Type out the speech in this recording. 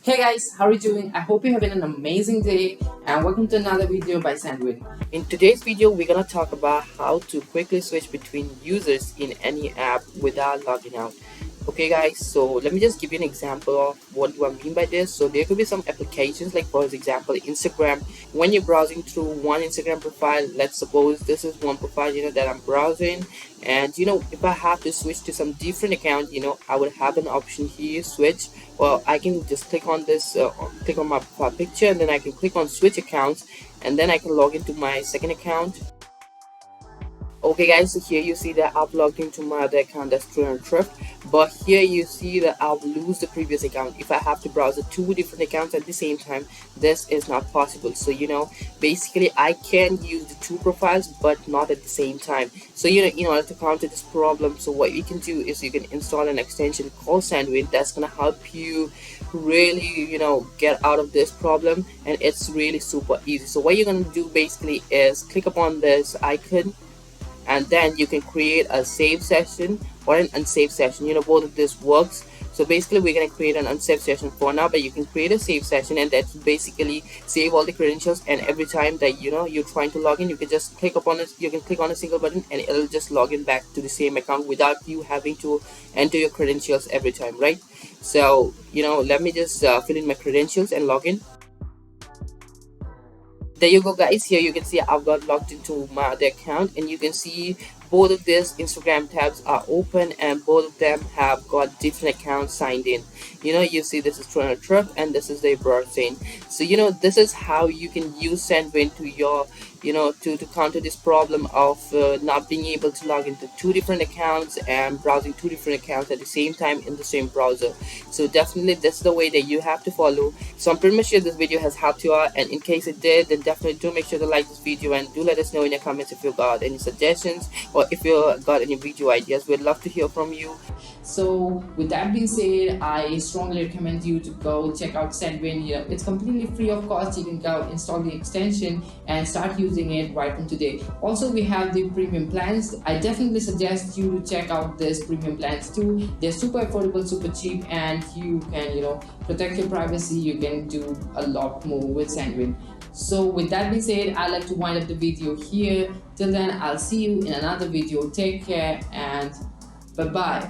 Hey guys, how are you doing? I hope you're having an amazing day and welcome to another video by SendWin. In today's video, we're gonna talk about how to quickly switch between users in any app without logging out. Okay guys, so let me just give you an example of what do I mean by this. So there could be some applications like for example Instagram. When you're browsing through one Instagram profile, let's suppose this is one profile that I'm browsing, and if I have to switch to some different account, I would have an option here, switch. Well, I can just click on this, click on my profile picture, and then I can click on switch accounts, and then I can log into my second account. Okay guys, so here you see that I've logged into my other account, that's Thrift, but here you see that I've lose the previous account. If I have to browse the two different accounts at the same time, this is not possible. So basically I can use the two profiles but not at the same time. So in order to counter this problem, so what you can do is you can install an extension called SendWin that's gonna help you really get out of this problem, and it's really super easy. So what you're gonna do basically is click upon this icon, and then you can create a save session or an unsaved session. Both of this works. So basically we're going to create an unsaved session for now, but you can create a save session, and that basically save all the credentials, and every time that you're trying to log in, you can just click upon it, you can click on a single button and it'll just log in back to the same account without you having to enter your credentials every time, right? So let me just fill in my credentials and log in. There you go guys, here you can see I've got logged into my other account, and you can see both of these Instagram tabs are open and both of them have got different accounts signed in. You see this is Thrift and this is the browsing. So this is how you can use SendWin to your to counter this problem of not being able to log into two different accounts and browsing two different accounts at the same time in the same browser. So definitely this is the way that you have to follow. So I'm pretty much sure this video has helped you out, and in case it did, then definitely do make sure to like this video and do let us know in the comments if you got any suggestions or if you got any video ideas. We'd love to hear from you. So with that being said, I strongly recommend you to go check out SendWin. It's completely free of cost. You can go install the extension and start using it right from today. Also, we have the premium plans. I definitely suggest you to check out these premium plans too. They're super affordable, super cheap, and you can protect your privacy. You can do a lot more with SendWin. So with that being said, I'd like to wind up the video here. Till then, I'll see you in another video. Take care and bye-bye.